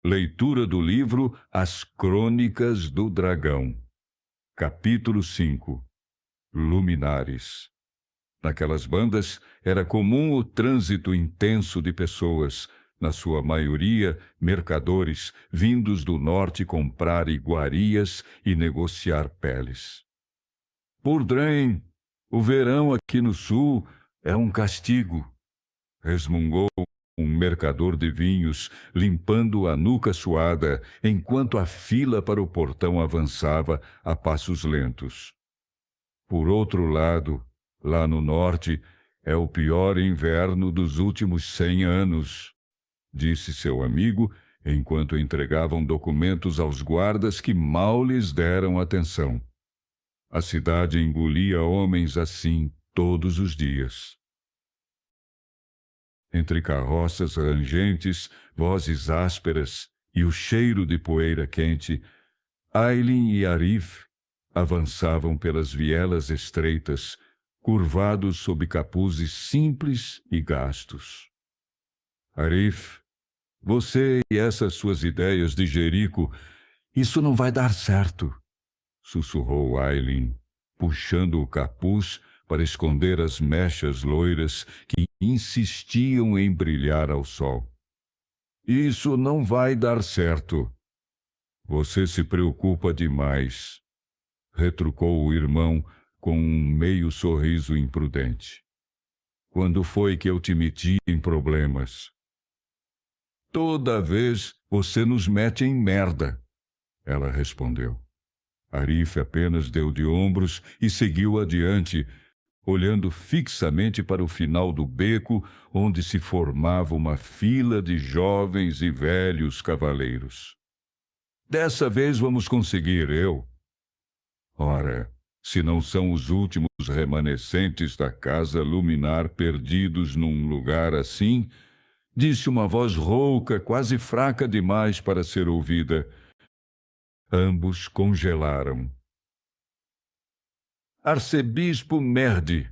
Leitura do livro As Crônicas do Dragão. Capítulo 5. Luminares. Naquelas bandas era comum o trânsito intenso de pessoas, na sua maioria mercadores, vindos do norte comprar iguarias e negociar peles. Por Drain, o verão aqui no sul é um castigo, resmungou um mercador de vinhos, limpando a nuca suada, enquanto a fila para o portão avançava a passos lentos. Por outro lado, lá no norte, é o pior inverno dos últimos 100 anos, disse seu amigo, enquanto entregavam documentos aos guardas que mal lhes deram atenção. A cidade engolia homens assim todos os dias. Entre carroças rangentes, vozes ásperas e o cheiro de poeira quente, Ailin e Arif avançavam pelas vielas estreitas, curvados sob capuzes simples e gastos. Arif, você e essas suas ideias de Jerico, isso não vai dar certo, sussurrou Ailin, puxando o capuz para esconder as mechas loiras que insistiam em brilhar ao sol. Isso não vai dar certo. Você se preocupa demais, retrucou o irmão com um meio sorriso imprudente. Quando foi que eu te meti em problemas? Toda vez você nos mete em merda, ela respondeu. Arif apenas deu de ombros e seguiu adiante, olhando fixamente para o final do beco, onde se formava uma fila de jovens e velhos cavaleiros. Dessa vez vamos conseguir, eu. Ora, se não são os últimos remanescentes da casa luminar perdidos num lugar assim, disse uma voz rouca, quase fraca demais para ser ouvida. Ambos congelaram. Arcebispo Merdi,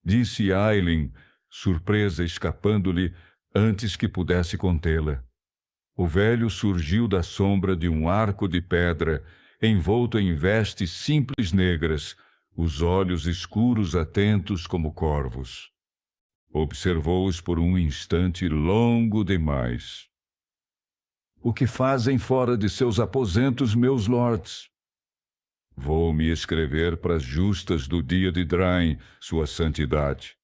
disse Ailin, surpresa escapando-lhe antes que pudesse contê-la. O velho surgiu da sombra de um arco de pedra, envolto em vestes simples negras, os olhos escuros atentos como corvos. Observou-os por um instante longo demais. O que fazem fora de seus aposentos, meus lords? Vou me escrever para as justas do dia de Drain, sua santidade,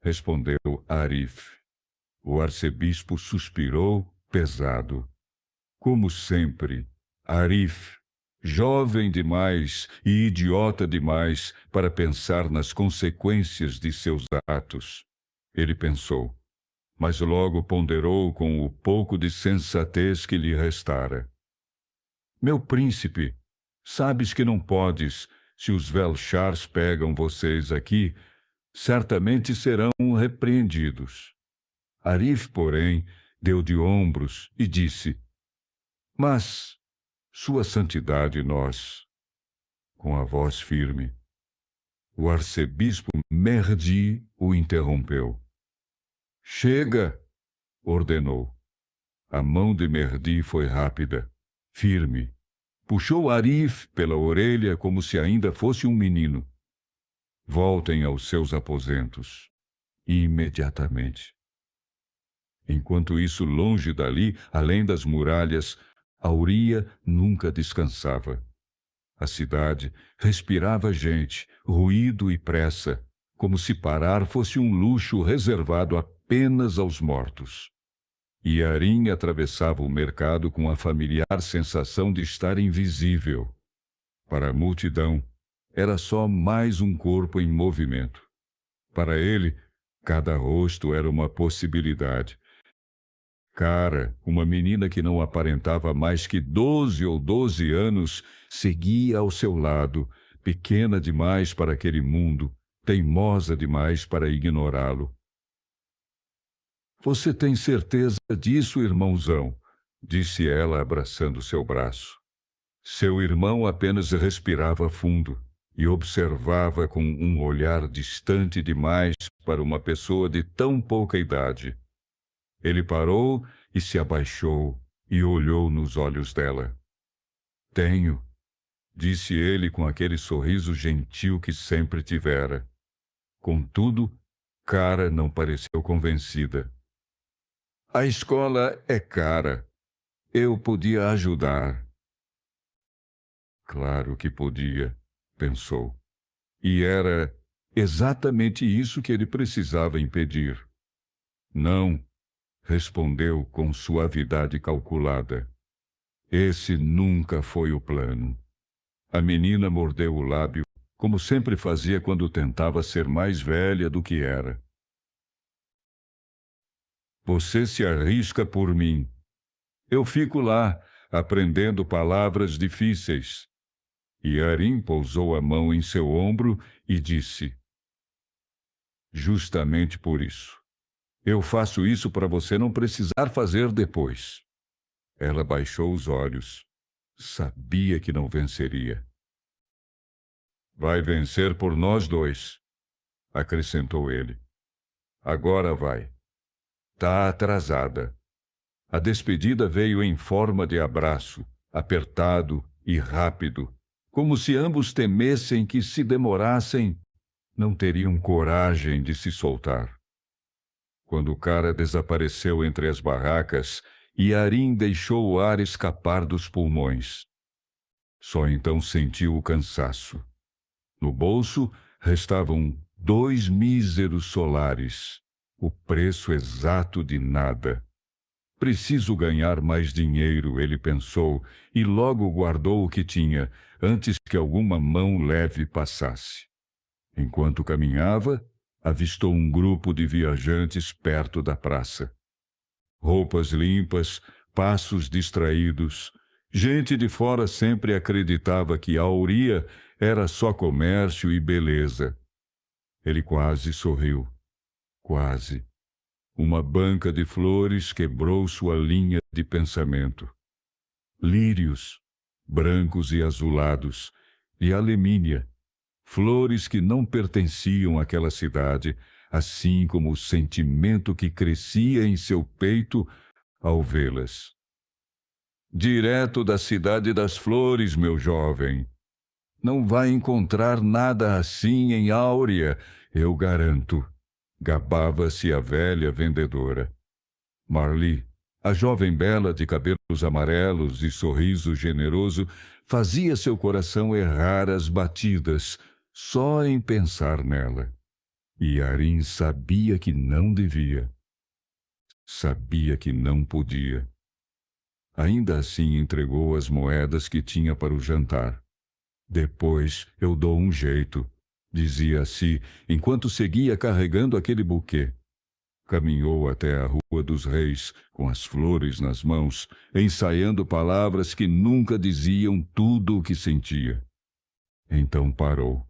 respondeu Arif. O arcebispo suspirou, pesado. Como sempre, Arif, jovem demais e idiota demais para pensar nas consequências de seus atos. Ele pensou, mas logo ponderou com o pouco de sensatez que lhe restara. Meu príncipe, sabes que não podes, se os Velshars pegam vocês aqui, certamente serão repreendidos. Arif, porém, deu de ombros e disse, mas, sua santidade nós, com a voz firme. O arcebispo Merdi o interrompeu. Chega, ordenou. A mão de Merdi foi rápida, firme. Puxou Arif pela orelha como se ainda fosse um menino. Voltem aos seus aposentos. Imediatamente. Enquanto isso, longe dali, além das muralhas, Auria nunca descansava. A cidade respirava gente, ruído e pressa, como se parar fosse um luxo reservado apenas aos mortos. Yarin atravessava o mercado com a familiar sensação de estar invisível. Para a multidão, era só mais um corpo em movimento. Para ele, cada rosto era uma possibilidade. Cara, uma menina que não aparentava mais que 12 ou 12 anos, seguia ao seu lado, pequena demais para aquele mundo, teimosa demais para ignorá-lo. Você tem certeza disso, irmãozão? Disse ela, abraçando seu braço. Seu irmão apenas respirava fundo e observava com um olhar distante demais para uma pessoa de tão pouca idade. Ele parou e se abaixou e olhou nos olhos dela. Tenho, disse ele com aquele sorriso gentil que sempre tivera. Contudo, Cara não pareceu convencida. A escola é cara. Eu podia ajudar. Claro que podia, pensou. E era exatamente isso que ele precisava impedir. Não, respondeu com suavidade calculada. Esse nunca foi o plano. A menina mordeu o lábio, como sempre fazia quando tentava ser mais velha do que era. Você se arrisca por mim. Eu fico lá, aprendendo palavras difíceis. E Arim pousou a mão em seu ombro e disse: Justamente por isso. Eu faço isso para você não precisar fazer depois. Ela baixou os olhos. Sabia que não venceria. Vai vencer por nós dois, acrescentou ele. Agora vai. Tá atrasada. A despedida veio em forma de abraço, apertado e rápido, como se ambos temessem que, se demorassem, não teriam coragem de se soltar. Quando o cara desapareceu entre as barracas, Yarim deixou o ar escapar dos pulmões. Só então sentiu o cansaço. No bolso restavam 2 míseros solares, o preço exato de nada. Preciso ganhar mais dinheiro, ele pensou, e logo guardou o que tinha, antes que alguma mão leve passasse. Enquanto caminhava, avistou um grupo de viajantes perto da praça. Roupas limpas, passos distraídos. Gente de fora sempre acreditava que Auria era só comércio e beleza. Ele quase sorriu. Quase. Uma banca de flores quebrou sua linha de pensamento. Lírios, brancos e azulados, e alemínia, flores que não pertenciam àquela cidade, assim como o sentimento que crescia em seu peito ao vê-las. Direto da cidade das flores, meu jovem. Não vai encontrar nada assim em Áurea, eu garanto. Gabava-se a velha vendedora. Marli, a jovem bela de cabelos amarelos e sorriso generoso, fazia seu coração errar as batidas só em pensar nela. E Arim sabia que não devia. Sabia que não podia. Ainda assim entregou as moedas que tinha para o jantar. Depois eu dou um jeito, dizia a si, enquanto seguia carregando aquele buquê. Caminhou até a Rua dos Reis, com as flores nas mãos, ensaiando palavras que nunca diziam tudo o que sentia. Então parou.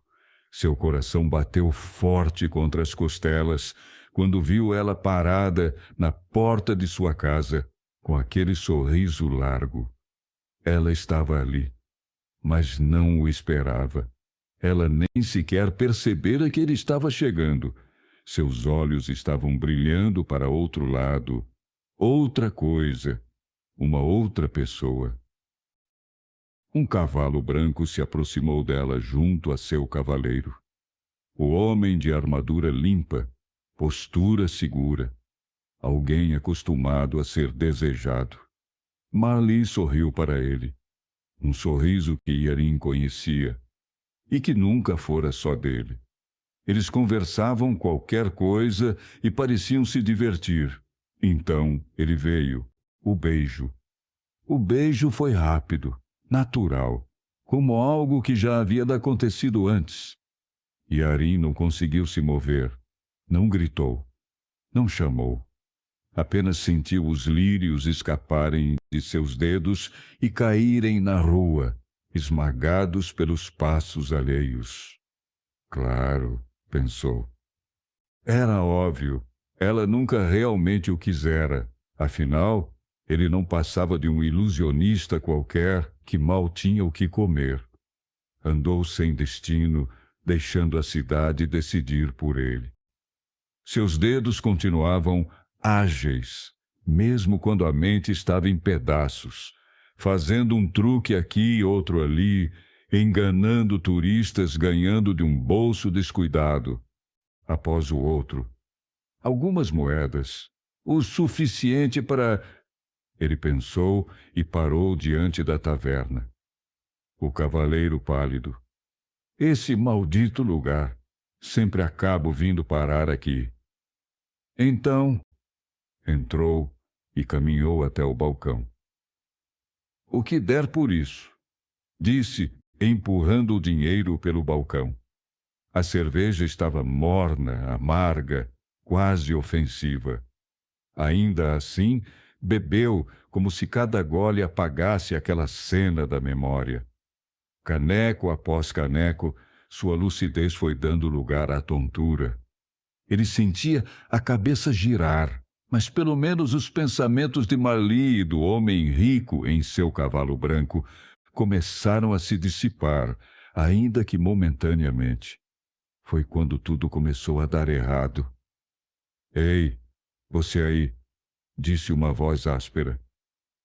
Seu coração bateu forte contra as costelas quando viu ela parada na porta de sua casa, com aquele sorriso largo. Ela estava ali, mas não o esperava. Ela nem sequer percebera que ele estava chegando. Seus olhos estavam brilhando para outro lado, outra coisa, uma outra pessoa. Um cavalo branco se aproximou dela junto a seu cavaleiro. O homem de armadura limpa, postura segura, alguém acostumado a ser desejado. Marli sorriu para ele, um sorriso que Yarim conhecia e que nunca fora só dele. Eles conversavam qualquer coisa e pareciam se divertir. Então ele veio, o beijo. O beijo foi rápido, natural, como algo que já havia acontecido antes. Yarim não conseguiu se mover, não gritou, não chamou. Apenas sentiu os lírios escaparem de seus dedos e caírem na rua, esmagados pelos passos alheios. Claro, pensou. Era óbvio, ela nunca realmente o quisera. Afinal, ele não passava de um ilusionista qualquer que mal tinha o que comer. Andou sem destino, deixando a cidade decidir por ele. Seus dedos continuavam ágeis, mesmo quando a mente estava em pedaços, fazendo um truque aqui e outro ali, enganando turistas, ganhando de um bolso descuidado após o outro. Algumas moedas, o suficiente para... Ele pensou e parou diante da taverna. O cavaleiro pálido. Esse maldito lugar. Sempre acabo vindo parar aqui. Então, entrou e caminhou até o balcão. O que der por isso, disse, empurrando o dinheiro pelo balcão. A cerveja estava morna, amarga, quase ofensiva. Ainda assim, bebeu como se cada gole apagasse aquela cena da memória. Caneco após caneco, sua lucidez foi dando lugar à tontura. Ele sentia a cabeça girar, mas pelo menos os pensamentos de Marli e do homem rico em seu cavalo branco começaram a se dissipar, ainda que momentaneamente. Foi quando tudo começou a dar errado. Ei, você aí, disse uma voz áspera.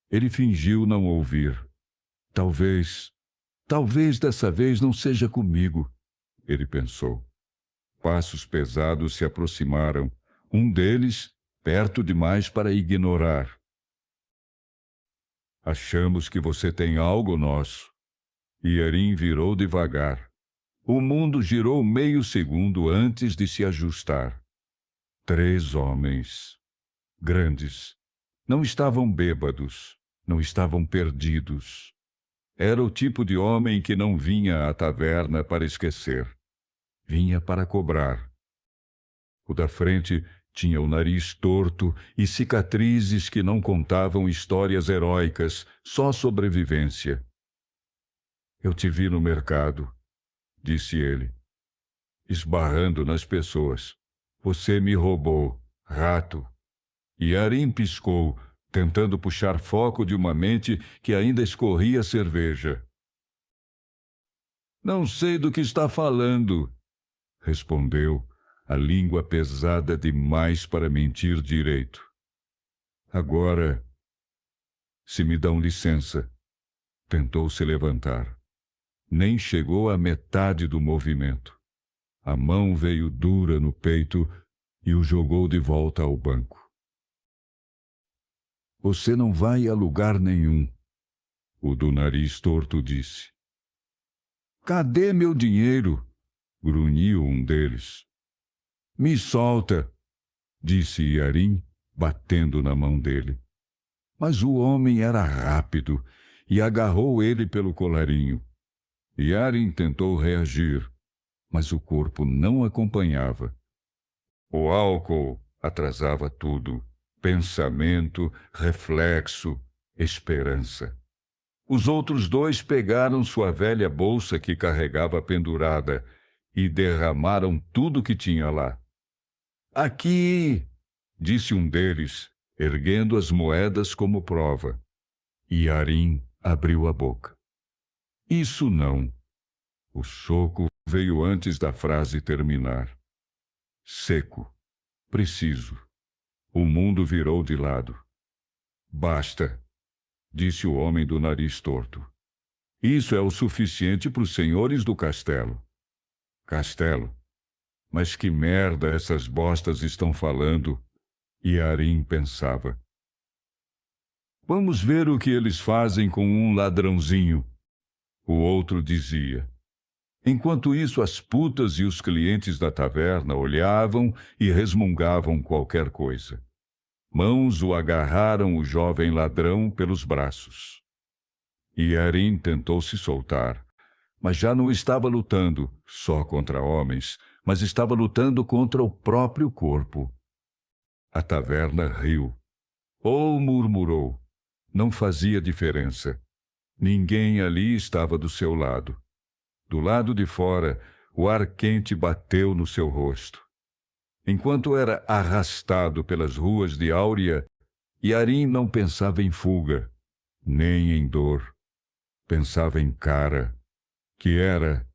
Ele fingiu não ouvir. Talvez dessa vez não seja comigo, ele pensou. Passos pesados se aproximaram, um deles perto demais para ignorar. Achamos que você tem algo nosso. Yarin virou devagar. O mundo girou meio segundo antes de se ajustar. 3 homens. Grandes. Não estavam bêbados. Não estavam perdidos. Era o tipo de homem que não vinha à taverna para esquecer. Vinha para cobrar. O da frente tinha o nariz torto e cicatrizes que não contavam histórias heróicas, só sobrevivência. Eu te vi no mercado, disse ele, esbarrando nas pessoas. Você me roubou, rato. Yarin piscou, tentando puxar foco de uma mente que ainda escorria cerveja. Não sei do que está falando, respondeu, a língua pesada demais para mentir direito. Agora, se me dão licença, tentou se levantar. Nem chegou à metade do movimento. A mão veio dura no peito e o jogou de volta ao banco. Você não vai a lugar nenhum, o do nariz torto disse. Cadê meu dinheiro? Grunhiu um deles. Me solta, disse Yarin, batendo na mão dele. Mas o homem era rápido e agarrou ele pelo colarinho. Yarin tentou reagir, mas o corpo não acompanhava. O álcool atrasava tudo. Pensamento, reflexo, esperança. Os outros 2 pegaram sua velha bolsa que carregava pendurada e derramaram tudo que tinha lá. Aqui, disse um deles, erguendo as moedas como prova. Yarin abriu a boca. Isso não. O soco veio antes da frase terminar. Seco. Preciso. O mundo virou de lado. Basta, disse o homem do nariz torto. Isso é o suficiente para os senhores do castelo. Castelo? Mas que merda essas bostas estão falando? Yarin pensava. Vamos ver o que eles fazem com um ladrãozinho. O outro dizia. Enquanto isso, as putas e os clientes da taverna olhavam e resmungavam qualquer coisa. Mãos o agarraram o jovem ladrão pelos braços. Yarin tentou se soltar, mas já não estava lutando só contra homens, mas estava lutando contra o próprio corpo. A taverna riu. Ou murmurou. Não fazia diferença. Ninguém ali estava do seu lado. Do lado de fora, o ar quente bateu no seu rosto. Enquanto era arrastado pelas ruas de Áurea, Yarin não pensava em fuga, nem em dor. Pensava em Kara, que era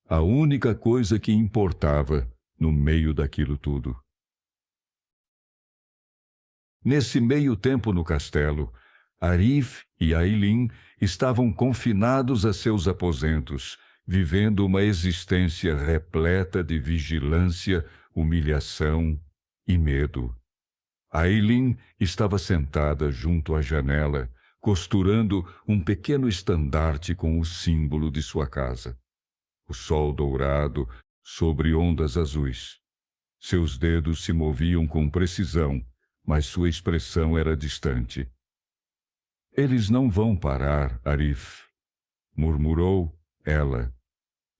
a única coisa que importava no meio daquilo tudo. Nesse meio tempo no castelo, Arif e Ailin estavam confinados a seus aposentos, vivendo uma existência repleta de vigilância, humilhação e medo. Ailin estava sentada junto à janela, costurando um pequeno estandarte com o símbolo de sua casa. O sol dourado sobre ondas azuis. Seus dedos se moviam com precisão, mas sua expressão era distante. Eles não vão parar, Arif, murmurou ela.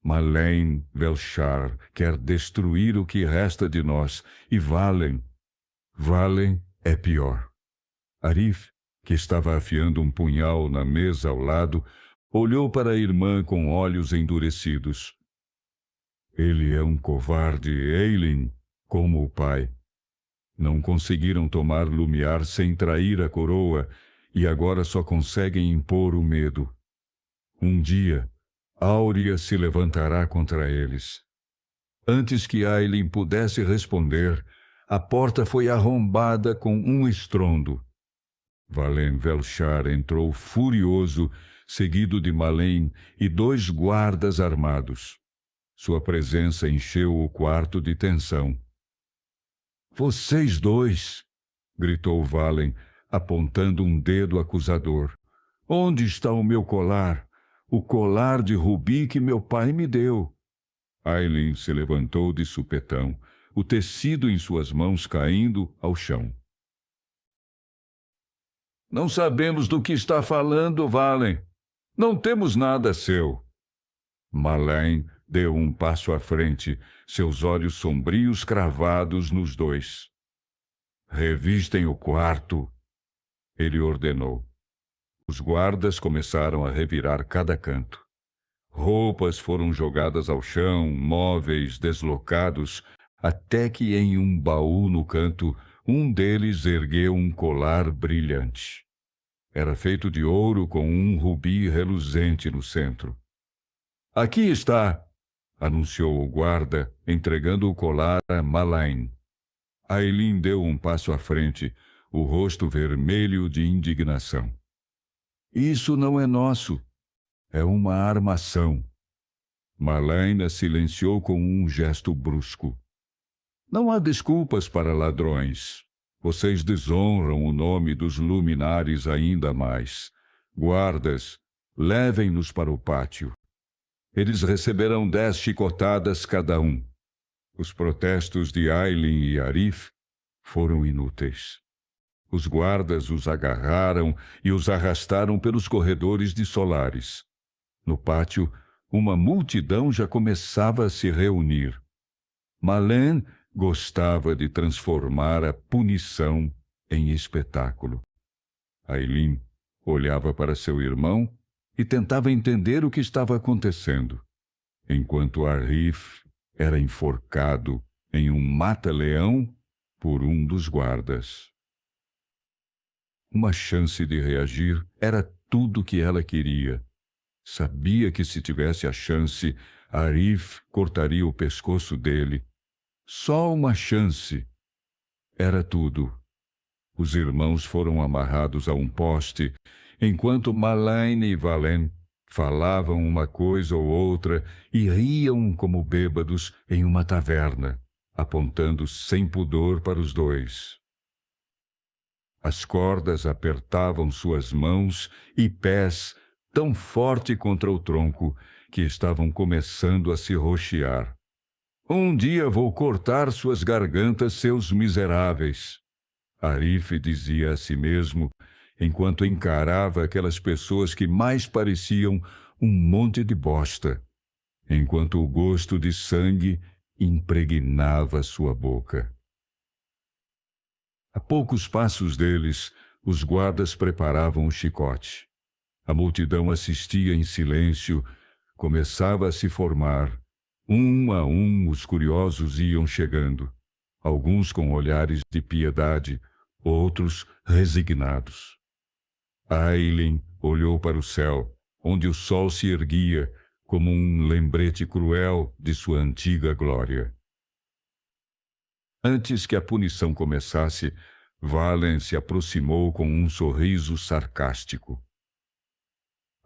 Malane Velshar quer destruir o que resta de nós, e Valen é pior. Arif, que estava afiando um punhal na mesa ao lado, olhou para a irmã com olhos endurecidos. Ele é um covarde, Ailin, como o pai. Não conseguiram tomar Lumiar sem trair a coroa, e agora só conseguem impor o medo. Um dia, Áurea se levantará contra eles. Antes que Ailin pudesse responder, a porta foi arrombada com um estrondo. Valen Velshar entrou furioso, seguido de Malane e 2 guardas armados. Sua presença encheu o quarto de tensão. Vocês 2! Gritou Valen, apontando um dedo acusador. Onde está o meu colar? O colar de rubi que meu pai me deu. Ailin se levantou de supetão, o tecido em suas mãos caindo ao chão. Não sabemos do que está falando, Valen. Não temos nada seu. Malane deu um passo à frente, seus olhos sombrios cravados nos 2. Revistem o quarto, ele ordenou. Os guardas começaram a revirar cada canto. Roupas foram jogadas ao chão, móveis deslocados, até que em um baú no canto, um deles ergueu um colar brilhante. Era feito de ouro com um rubi reluzente no centro. Aqui está, anunciou o guarda, entregando o colar a Malane. Ailin deu um passo à frente, o rosto vermelho de indignação. Isso não é nosso. É uma armação. Malane a silenciou com um gesto brusco. Não há desculpas para ladrões. Vocês desonram o nome dos luminares ainda mais. Guardas, levem-nos para o pátio. Eles receberão 10 chicotadas cada um. Os protestos de Ailin e Arif foram inúteis. Os guardas os agarraram e os arrastaram pelos corredores de Solaris. No pátio, uma multidão já começava a se reunir. Malane gostava de transformar a punição em espetáculo. Ailin olhava para seu irmão e tentava entender o que estava acontecendo, enquanto Arif era enforcado em um mata-leão por um dos guardas. Uma chance de reagir era tudo que ela queria. Sabia que se tivesse a chance, Arif cortaria o pescoço dele. Só uma chance. Era tudo. Os irmãos foram amarrados a um poste, enquanto Malane e Valen falavam uma coisa ou outra e riam como bêbados em uma taverna, apontando sem pudor para os 2. As cordas apertavam suas mãos e pés tão forte contra o tronco que estavam começando a se roxear. Um dia vou cortar suas gargantas, seus miseráveis. Arif dizia a si mesmo, enquanto encarava aquelas pessoas que mais pareciam um monte de bosta, enquanto o gosto de sangue impregnava sua boca. A poucos passos deles, os guardas preparavam o chicote. A multidão assistia em silêncio, começava a se formar. Um a um os curiosos iam chegando, alguns com olhares de piedade, outros resignados. Ailin olhou para o céu, onde o sol se erguia como um lembrete cruel de sua antiga glória. Antes que a punição começasse, Valen se aproximou com um sorriso sarcástico.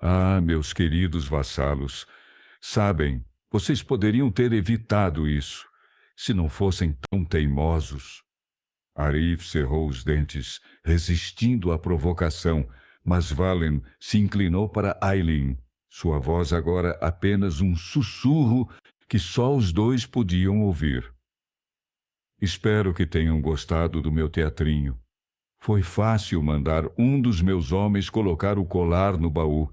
Ah, meus queridos vassalos, sabem, vocês poderiam ter evitado isso, se não fossem tão teimosos. Arif cerrou os dentes, resistindo à provocação, mas Valen se inclinou para Ailin, sua voz agora apenas um sussurro que só os dois podiam ouvir. Espero que tenham gostado do meu teatrinho. Foi fácil mandar um dos meus homens colocar o colar no baú,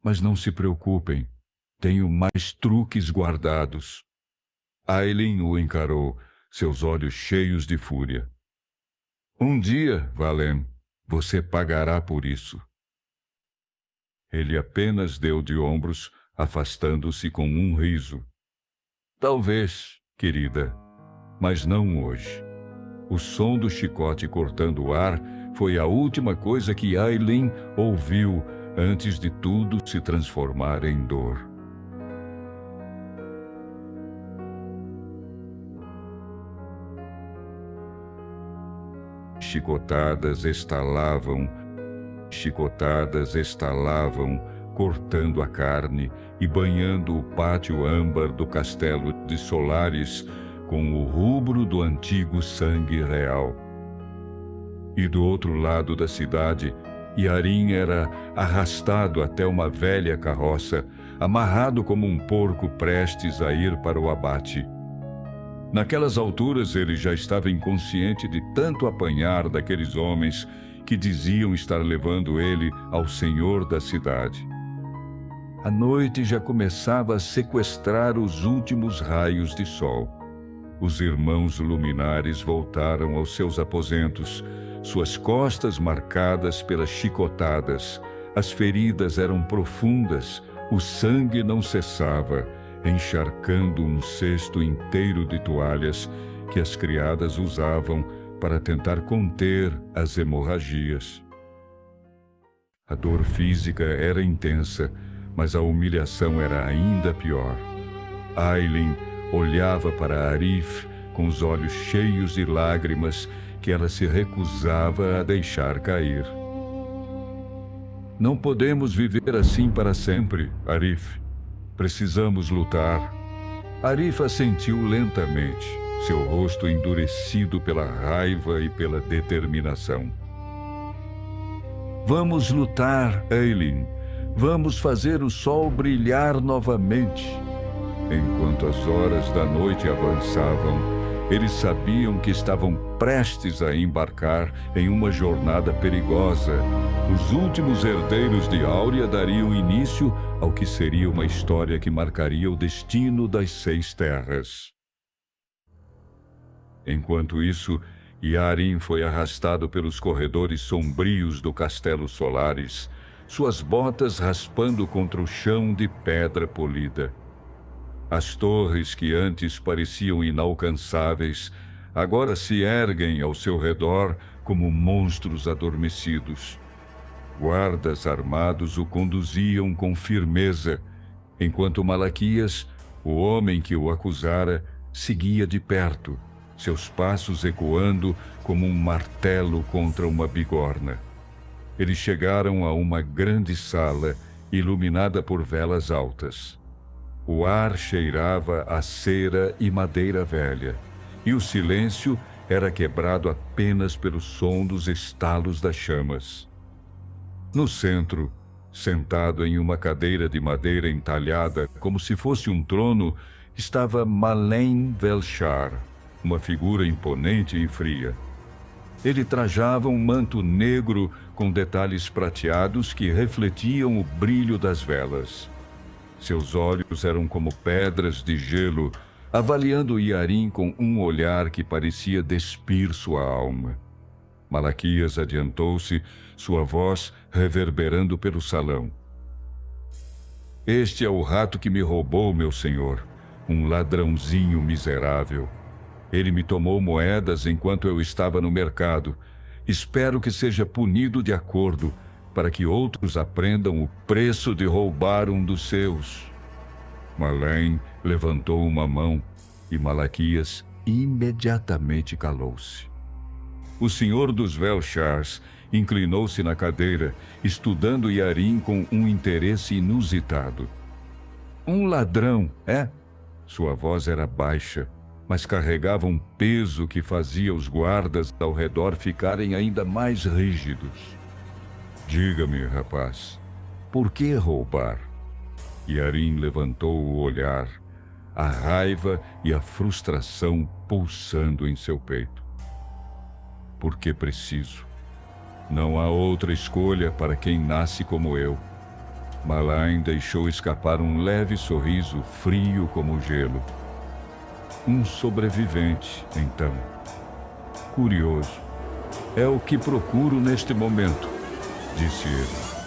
mas não se preocupem, tenho mais truques guardados. Ailin o encarou, seus olhos cheios de fúria. Um dia, Valen, você pagará por isso. Ele apenas deu de ombros, afastando-se com um riso. Talvez, querida, mas não hoje. O som do chicote cortando o ar foi a última coisa que Ailin ouviu antes de tudo se transformar em dor. Chicotadas estalavam, cortando a carne e banhando o pátio âmbar do castelo de Solaris com o rubro do antigo sangue real. E do outro lado da cidade, Yarin era arrastado até uma velha carroça, amarrado como um porco prestes a ir para o abate. Naquelas alturas ele já estava inconsciente de tanto apanhar daqueles homens que diziam estar levando ele ao senhor da cidade. A noite já começava a sequestrar os últimos raios de sol. Os irmãos luminares voltaram aos seus aposentos, suas costas marcadas pelas chicotadas. As feridas eram profundas, o sangue não cessava, encharcando um cesto inteiro de toalhas que as criadas usavam para tentar conter as hemorragias. A dor física era intensa, mas a humilhação era ainda pior. Ailin olhava para Arif com os olhos cheios de lágrimas que ela se recusava a deixar cair. Não podemos viver assim para sempre, Arif. Precisamos lutar. Arif assentiu lentamente, seu rosto endurecido pela raiva e pela determinação. Vamos lutar, Ailin. Vamos fazer o sol brilhar novamente. Enquanto as horas da noite avançavam, eles sabiam que estavam prestes a embarcar em uma jornada perigosa. Os últimos herdeiros de Áurea dariam início ao que seria uma história que marcaria o destino das 6 terras. Enquanto isso, Yarin foi arrastado pelos corredores sombrios do Castelo Solaris, suas botas raspando contra o chão de pedra polida. As torres que antes pareciam inalcançáveis, agora se erguem ao seu redor como monstros adormecidos. Guardas armados o conduziam com firmeza, enquanto Malaquias, o homem que o acusara, seguia de perto, seus passos ecoando como um martelo contra uma bigorna. Eles chegaram a uma grande sala, iluminada por velas altas. O ar cheirava a cera e madeira velha, e o silêncio era quebrado apenas pelo som dos estalos das chamas. No centro, sentado em uma cadeira de madeira entalhada como se fosse um trono, estava Malen Velshar, uma figura imponente e fria. Ele trajava um manto negro com detalhes prateados que refletiam o brilho das velas. Seus olhos eram como pedras de gelo, avaliando Yarin com um olhar que parecia despir sua alma. Malaquias adiantou-se, sua voz reverberando pelo salão. Este é o rato que me roubou, meu senhor, um ladrãozinho miserável. Ele me tomou moedas enquanto eu estava no mercado. Espero que seja punido de acordo, para que outros aprendam o preço de roubar um dos seus. Malen levantou uma mão e Malaquias imediatamente calou-se. O senhor dos Velchars inclinou-se na cadeira, estudando Yarin com um interesse inusitado. Um ladrão, é? Sua voz era baixa, mas carregava um peso que fazia os guardas ao redor ficarem ainda mais rígidos. Diga-me, rapaz, por que roubar? Yarin levantou o olhar, a raiva e a frustração pulsando em seu peito. Porque preciso. Não há outra escolha para quem nasce como eu. Malain deixou escapar um leve sorriso frio como gelo. Um sobrevivente, então. Curioso. É o que procuro neste momento, disse ele.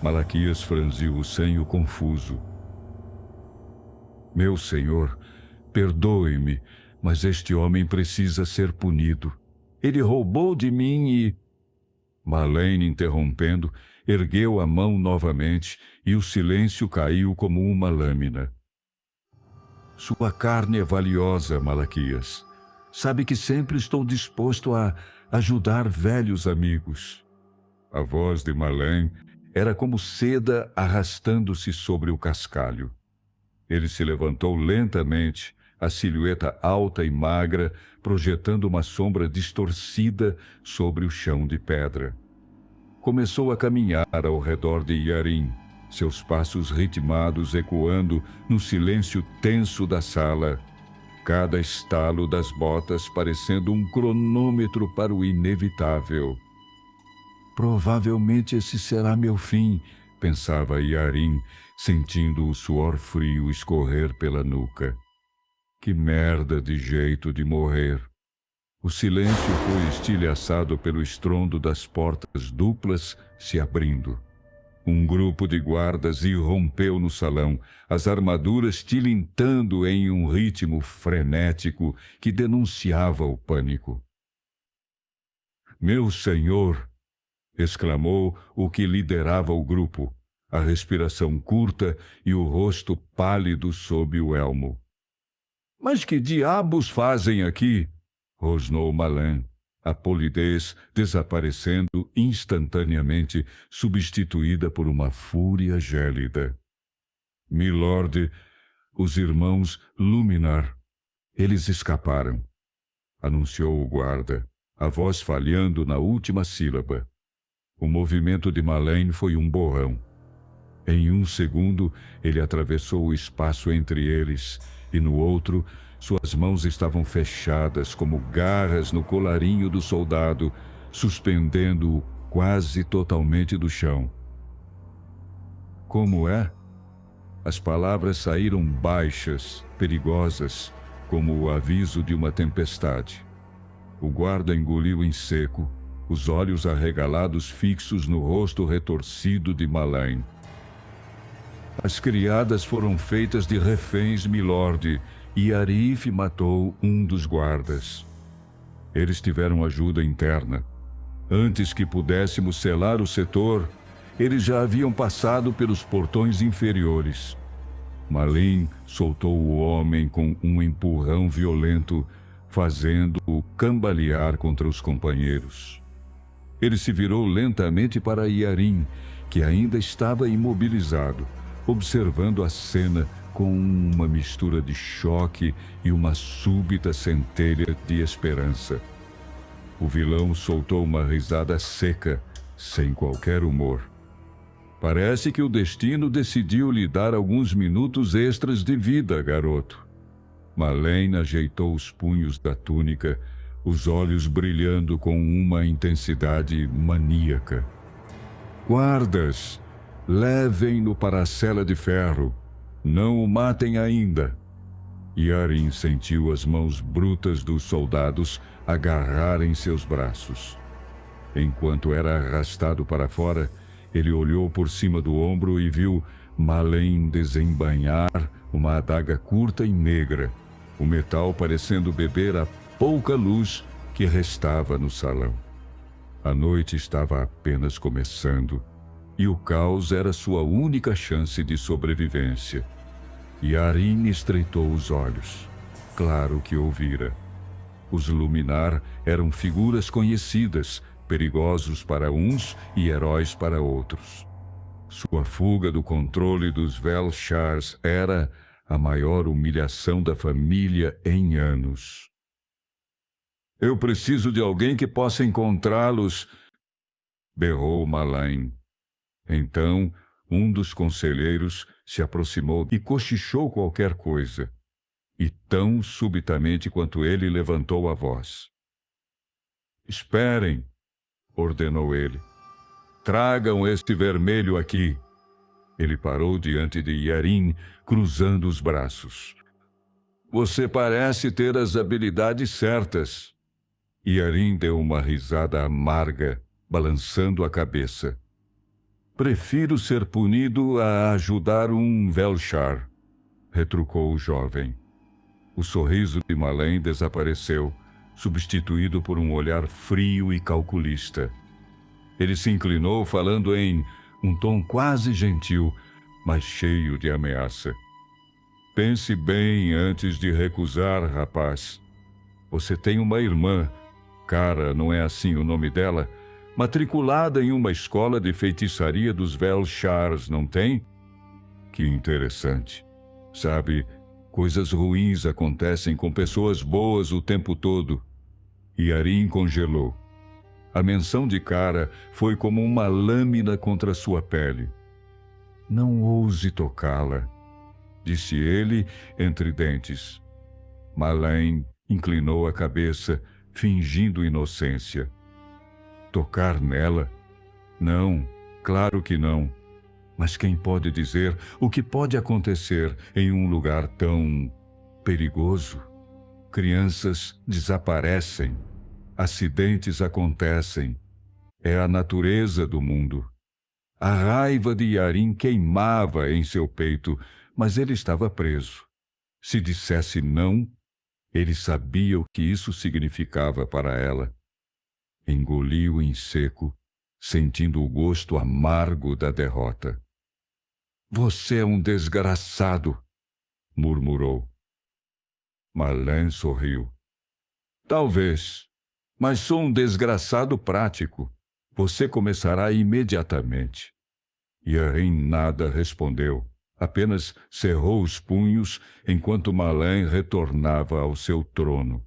Malaquias franziu o senho confuso. Meu senhor, perdoe-me, mas este homem precisa ser punido. Ele roubou de mim e... Malain, interrompendo, ergueu a mão novamente e o silêncio caiu como uma lâmina. Sua carne é valiosa, Malaquias. Sabe que sempre estou disposto a ajudar velhos amigos. A voz de Malain era como seda arrastando-se sobre o cascalho. Ele se levantou lentamente, a silhueta alta e magra, projetando uma sombra distorcida sobre o chão de pedra. Começou a caminhar ao redor de Yarin, seus passos ritmados ecoando no silêncio tenso da sala, cada estalo das botas parecendo um cronômetro para o inevitável. Provavelmente esse será meu fim, pensava Yarin, sentindo o suor frio escorrer pela nuca. Que merda de jeito de morrer! O silêncio foi estilhaçado pelo estrondo das portas duplas se abrindo. Um grupo de guardas irrompeu no salão, as armaduras tilintando em um ritmo frenético que denunciava o pânico. Meu senhor! Exclamou o que liderava o grupo, a respiração curta e o rosto pálido sob o elmo. Mas que diabos fazem aqui? Rosnou Malain, a polidez desaparecendo instantaneamente, substituída por uma fúria gélida. Milord, os irmãos Luminar. Eles escaparam, anunciou o guarda, a voz falhando na última sílaba. O movimento de Malain foi um borrão. Em um segundo, ele atravessou o espaço entre eles, e no outro, suas mãos estavam fechadas como garras no colarinho do soldado, suspendendo-o quase totalmente do chão. Como é? As palavras saíram baixas, perigosas, como o aviso de uma tempestade. O guarda engoliu em seco, os olhos arregalados fixos no rosto retorcido de Malain. As criadas foram feitas de reféns, milord, e Arif matou um dos guardas. Eles tiveram ajuda interna. Antes que pudéssemos selar o setor, eles já haviam passado pelos portões inferiores. Malain soltou o homem com um empurrão violento, fazendo-o cambalear contra os companheiros. Ele se virou lentamente para Yarin, que ainda estava imobilizado, observando a cena com uma mistura de choque e uma súbita centelha de esperança. O vilão soltou uma risada seca, sem qualquer humor. Parece que o destino decidiu lhe dar alguns minutos extras de vida, garoto. Malain ajeitou os punhos da túnica, os olhos brilhando com uma intensidade maníaca. Guardas, levem-no para a cela de ferro. Não o matem ainda. Yarin sentiu as mãos brutas dos soldados agarrarem seus braços. Enquanto era arrastado para fora, ele olhou por cima do ombro e viu Malain desembainhar uma adaga curta e negra, o metal parecendo beber a pouca luz que restava no salão. A noite estava apenas começando, e o caos era sua única chance de sobrevivência. Yarin estreitou os olhos. Claro que ouvira. Os Luminar eram figuras conhecidas, perigosos para uns e heróis para outros. Sua fuga do controle dos Velshars era a maior humilhação da família em anos. Eu preciso de alguém que possa encontrá-los, berrou Malain. Então, um dos conselheiros se aproximou e cochichou qualquer coisa. E tão subitamente quanto ele levantou a voz. Esperem, ordenou ele. Tragam este vermelho aqui. Ele parou diante de Yarin, cruzando os braços. Você parece ter as habilidades certas. Yarin deu uma risada amarga, balançando a cabeça. Prefiro ser punido a ajudar um Velshar, retrucou o jovem. O sorriso de Malain desapareceu, substituído por um olhar frio e calculista. Ele se inclinou, falando em um tom quase gentil, mas cheio de ameaça. Pense bem antes de recusar, rapaz. Você tem uma irmã, Cara, não é assim o nome dela, matriculada em uma escola de feitiçaria dos Velshars, não tem? Que interessante. Sabe, coisas ruins acontecem com pessoas boas o tempo todo. Yarin congelou. A menção de Cara foi como uma lâmina contra sua pele. Não ouse tocá-la, disse ele entre dentes. Malain inclinou a cabeça, fingindo inocência. Tocar nela? Não, claro que não. Mas quem pode dizer o que pode acontecer em um lugar tão perigoso? Crianças desaparecem, acidentes acontecem. É a natureza do mundo. A raiva de Yarin queimava em seu peito, mas ele estava preso. Se dissesse não, ele sabia o que isso significava para ela. Engoliu em seco, sentindo o gosto amargo da derrota. Você é um desgraçado, murmurou. Malain sorriu. Talvez, mas sou um desgraçado prático. Você começará imediatamente. Yarin nada respondeu, apenas cerrou os punhos enquanto Malain retornava ao seu trono.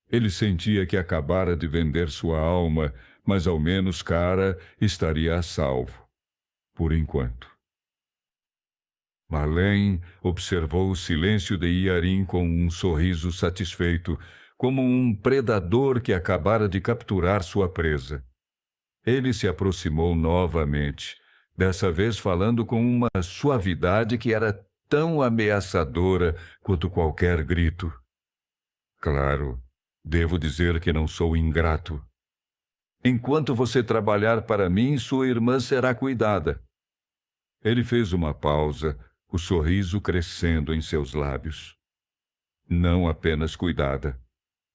Ele sentia que acabara de vender sua alma, mas ao menos Cara estaria a salvo, por enquanto. Malain observou o silêncio de Yarin com um sorriso satisfeito, como um predador que acabara de capturar sua presa. Ele se aproximou novamente, dessa vez falando com uma suavidade que era tão ameaçadora quanto qualquer grito. Claro, devo dizer que não sou ingrato. Enquanto você trabalhar para mim, sua irmã será cuidada. Ele fez uma pausa, o sorriso crescendo em seus lábios. Não apenas cuidada.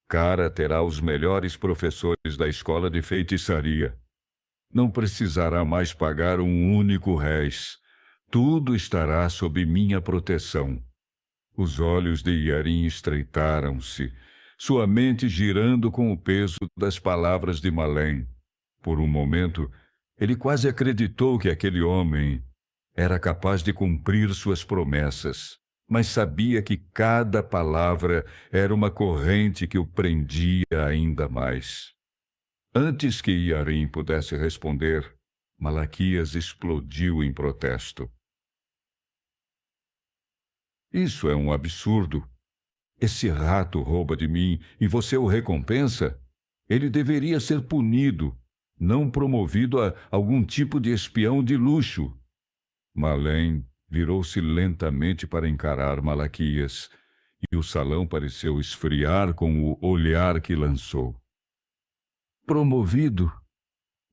Cara terá os melhores professores da escola de feitiçaria. Não precisará mais pagar um único réis. Tudo estará sob minha proteção. Os olhos de Yarin estreitaram-se, sua mente girando com o peso das palavras de Malain. Por um momento, ele quase acreditou que aquele homem era capaz de cumprir suas promessas, mas sabia que cada palavra era uma corrente que o prendia ainda mais. Antes que Yarin pudesse responder, Malaquias explodiu em protesto. Isso é um absurdo. Esse rato rouba de mim e você o recompensa? Ele deveria ser punido, não promovido a algum tipo de espião de luxo. Malain virou-se lentamente para encarar Malaquias, e o salão pareceu esfriar com o olhar que lançou. Promovido?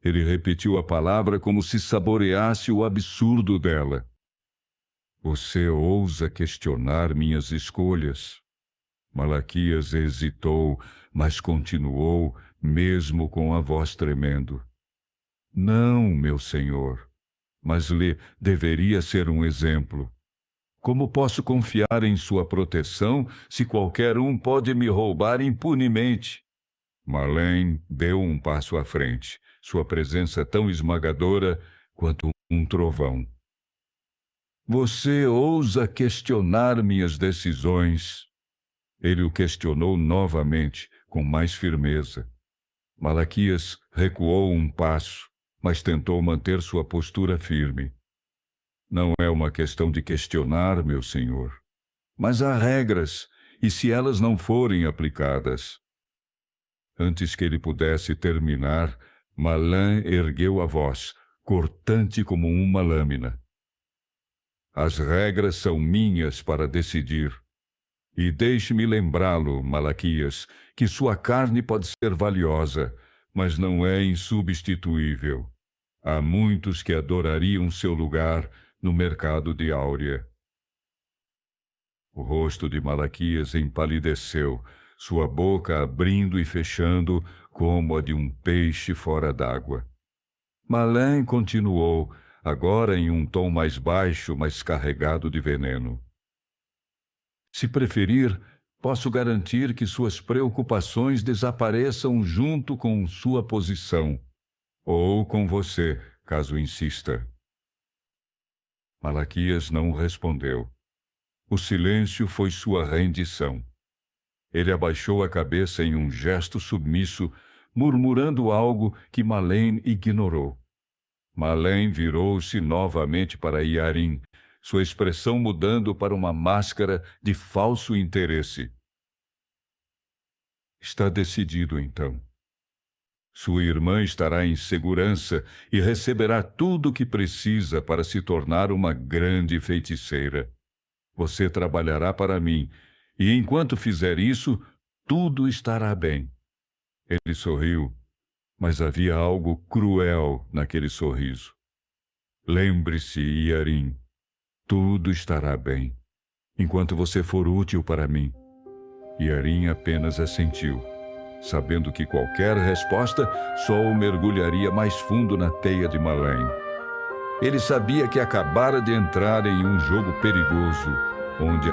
Ele repetiu a palavra como se saboreasse o absurdo dela. Você ousa questionar minhas escolhas? Malaquias hesitou, mas continuou, mesmo com a voz tremendo. Não, meu senhor, mas lhe deveria ser um exemplo. Como posso confiar em sua proteção se qualquer um pode me roubar impunemente? Marlene deu um passo à frente, sua presença tão esmagadora quanto um trovão. Você ousa questionar minhas decisões? Ele o questionou novamente, com mais firmeza. Malaquias recuou um passo, mas tentou manter sua postura firme. Não é uma questão de questionar, meu senhor. Mas há regras, e se elas não forem aplicadas? Antes que ele pudesse terminar, Malã ergueu a voz, cortante como uma lâmina. As regras são minhas para decidir. E deixe-me lembrá-lo, Malaquias, que sua carne pode ser valiosa, mas não é insubstituível. Há muitos que adorariam seu lugar no mercado de Áurea. O rosto de Malaquias empalideceu, sua boca abrindo e fechando como a de um peixe fora d'água. Malã continuou, agora em um tom mais baixo, mas carregado de veneno. Se preferir, posso garantir que suas preocupações desapareçam junto com sua posição, ou com você, caso insista. Malaquias não respondeu. O silêncio foi sua rendição. Ele abaixou a cabeça em um gesto submisso, murmurando algo que Malém ignorou. Malém virou-se novamente para Yarim, sua expressão mudando para uma máscara de falso interesse. Está decidido, então. Sua irmã estará em segurança e receberá tudo o que precisa para se tornar uma grande feiticeira. Você trabalhará para mim, e enquanto fizer isso, tudo estará bem. Ele sorriu, mas havia algo cruel naquele sorriso. Lembre-se, Yarim, tudo estará bem, enquanto você for útil para mim. Yarim apenas assentiu, sabendo que qualquer resposta só o mergulharia mais fundo na teia de Malém. Ele sabia que acabara de entrar em um jogo perigoso, onde